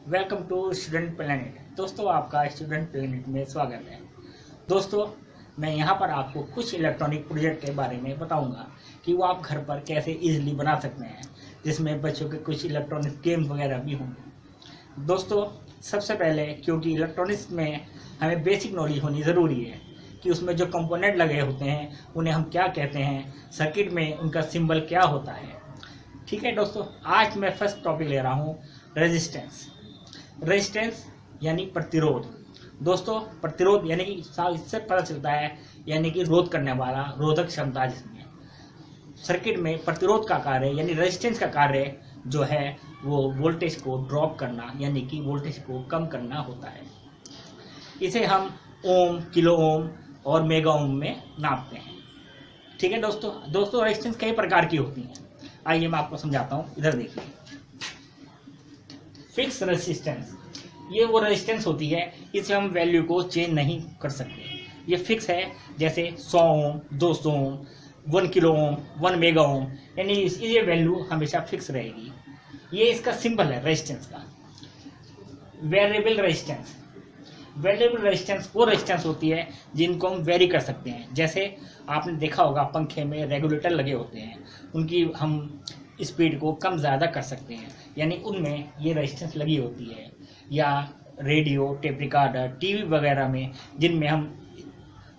Welcome to student planet. दोस्तों, आपका student planet में स्वागत है। दोस्तों, मैं यहाँ पर आपको कुछ इलेक्ट्रॉनिक प्रोजेक्ट के बारे में बताऊंगा कि वो आप घर पर कैसे इजीली बना सकते हैं, जिसमें बच्चों के कुछ इलेक्ट्रॉनिक गेम वगैरह भी होंगे। दोस्तों, सबसे पहले क्योंकि इलेक्ट्रॉनिक्स में हमें बेसिक नॉलेज होनी ज़रूरी है कि उसमें जो कंपोनेंट लगे होते हैं उन्हें हम क्या कहते हैं, सर्किट में उनका सिंबल क्या होता है। ठीक है दोस्तों, आज मैं फर्स्ट टॉपिक ले रहा हूँ रेजिस्टेंस। रेजिस्टेंस यानी प्रतिरोध। दोस्तों, प्रतिरोध यानी कि इससे पता चलता है यानी कि रोध करने वाला, रोधक क्षमता, जिसमें सर्किट में प्रतिरोध का कार्य यानी रेजिस्टेंस का कार्य जो है वो वोल्टेज को ड्रॉप करना यानी कि वोल्टेज को कम करना होता है। इसे हम ओम, किलो ओम और मेगा ओम में नापते हैं। ठीक है दोस्तों, रेजिस्टेंस कई प्रकार की होती हैं। आइए मैं आपको समझाता हूँ। इधर देखिए, फिक्स रेजिस्टेंस, ये वो रेजिस्टेंस होती है, इसे हम वैल्यू को चेंज नहीं कर सकते। ये फिक्स है, जैसे 100 ओम, 200 ओम, 1 किलो ओम, 1 मेगा ओम, यानी ये वैल्यू हमेशा फिक्स रहेगी। ये इसका सिंबल है रेजिस्टेंस का। वेरिएबल रेजिस्टेंस, वेरिएबल रेजिस्टेंस वो रेजिस्टेंस होती है जिनको हम वेरी कर सकते हैं। जैसे आपने देखा होगा पंखे में रेगुलेटर लगे होते हैं, उनकी हम स्पीड को कम ज़्यादा कर सकते हैं, यानी उनमें ये रेजिस्टेंस लगी होती है। या रेडियो, टेप रिकॉर्डर, टीवी वगैरह में जिनमें हम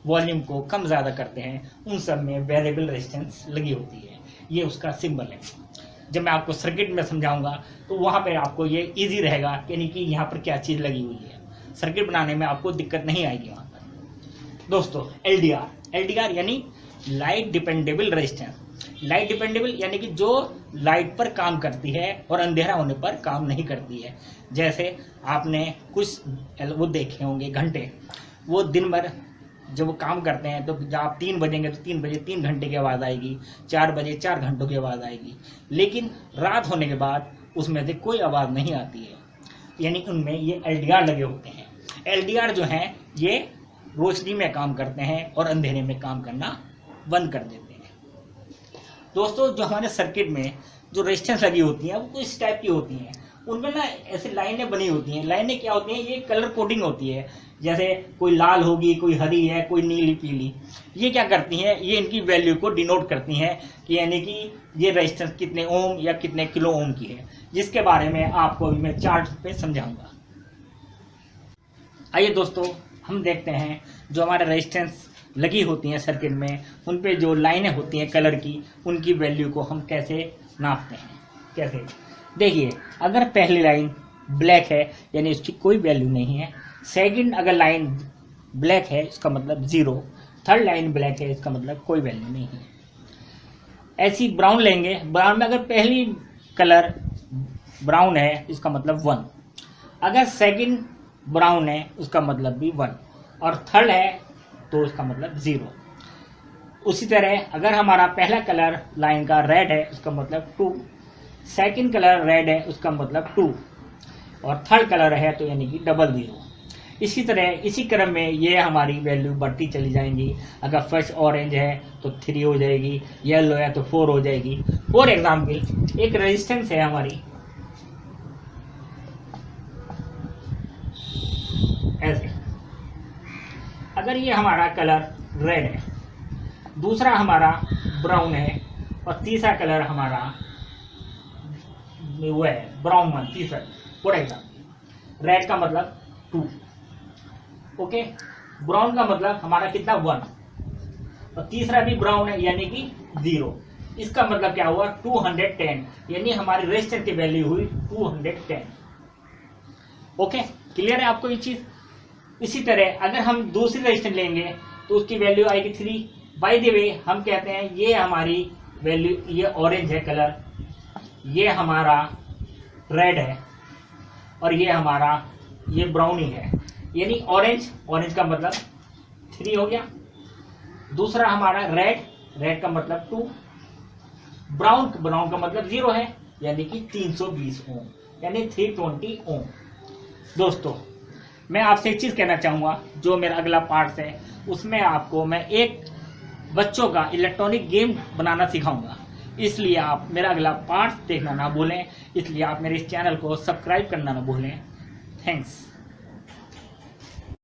वॉल्यूम को कम ज़्यादा करते हैं, उन सब में वेरिएबल रेजिस्टेंस लगी होती है। ये उसका सिंबल है। जब मैं आपको सर्किट में समझाऊंगा तो वहाँ पर आपको ये ईजी रहेगा, यानी कि यहाँ पर क्या चीज़ लगी हुई है। सर्किट बनाने में आपको दिक्कत नहीं आएगी वहाँ पर। दोस्तों, एलडीआर यानी light dependable resistance. Light dependable यानी कि जो लाइट पर काम करती है और अंधेरा होने पर काम नहीं करती है। जैसे आपने कुछ वो देखे होंगे घंटे, वो दिन भर जब वो काम करते हैं तो जब आप 3 बजेंगे तो 3 बजे 3 घंटे की आवाज़ आएगी, 4 बजे 4 घंटों की आवाज़ आएगी। लेकिन रात होने के बाद उसमें से कोई आवाज़ नहीं आती है, यानी उनमें ये एलडीआर लगे होते हैं। एलडीआर जो हैं ये रोशनी में काम करते हैं और अंधेरे में काम करना बंद कर देते हैं। दोस्तों, जो हमारे सर्किट में जो रेजिस्टेंस लगी होती हैं वो इस टाइप की होती हैं। उनमें ना ऐसी लाइनें बनी होती हैं। लाइनें क्या होती हैं, ये कलर कोडिंग होती है। जैसे कोई लाल होगी, कोई हरी है, कोई नीली पीली। ये क्या करती हैं, ये इनकी वैल्यू को डिनोट करती हैं कि यानी कि ये रेजिस्टेंस कितने ओम या कितने किलो ओम की है, जिसके बारे में आपको मैं चार्ट पे समझाऊंगा। आइए दोस्तों, हम देखते हैं जो हमारे रेजिस्टेंस लगी होती हैं सर्किट में, उन पे जो लाइनें होती हैं कलर की, उनकी वैल्यू को हम कैसे नापते हैं। कैसे, देखिए, अगर पहली लाइन ब्लैक है यानी उसकी कोई वैल्यू नहीं है। सेकंड अगर लाइन ब्लैक है इसका मतलब 0। थर्ड लाइन ब्लैक है इसका मतलब कोई वैल्यू नहीं है। ऐसी ब्राउन लेंगे, ब्राउन में अगर पहली कलर ब्राउन है इसका मतलब 1। अगर सेकंड ब्राउन है उसका मतलब भी 1 और थर्ड है तो उसका मतलब 0। उसी तरह अगर हमारा पहला कलर लाइन का रेड है उसका मतलब 2, सेकंड कलर रेड है उसका मतलब 2 और थर्ड कलर है तो यानी कि 00। इसी तरह इसी क्रम में ये हमारी वैल्यू बढ़ती चली जाएंगी। अगर फर्स्ट ऑरेंज है तो 3 हो जाएगी, येलो है तो 4 हो जाएगी। फॉर एग्जाम्पल, एक रेजिस्टेंस है हमारी ऐसे। अगर ये हमारा कलर रेड है, दूसरा हमारा ब्राउन है और तीसरा कलर हमारा वो है ब्राउन वन, तीसरा। फॉर एग्जाम्पल, रेड का मतलब 2, ओके, ब्राउन का मतलब हमारा कितना 1 और तीसरा भी ब्राउन है यानी कि 0। इसका मतलब क्या हुआ 210, यानी हमारी रेजिस्टेंस की वैल्यू हुई 210। ओके, क्लियर है आपको ये चीज। इसी तरह अगर हम दूसरी रेजिस्टेंस लेंगे तो उसकी वैल्यू आएगी 3। बाय द वे, हम कहते हैं ये हमारी वैल्यू, ये ऑरेंज है कलर, ये हमारा रेड है और ये हमारा ये ब्राउन ही है, यानी ऑरेंज का मतलब 3 हो गया। दूसरा हमारा रेड का मतलब 2, ब्राउन का मतलब 0 है यानी कि 320 ओम, यानी 320 ओम। दोस्तों, मैं आपसे एक चीज कहना चाहूंगा, जो मेरा अगला पार्ट है उसमें आपको मैं एक बच्चों का इलेक्ट्रॉनिक गेम बनाना सिखाऊंगा। इसलिए आप मेरा अगला पार्ट देखना ना भूलें। इसलिए आप मेरे इस चैनल को सब्सक्राइब करना ना भूलें। थैंक्स।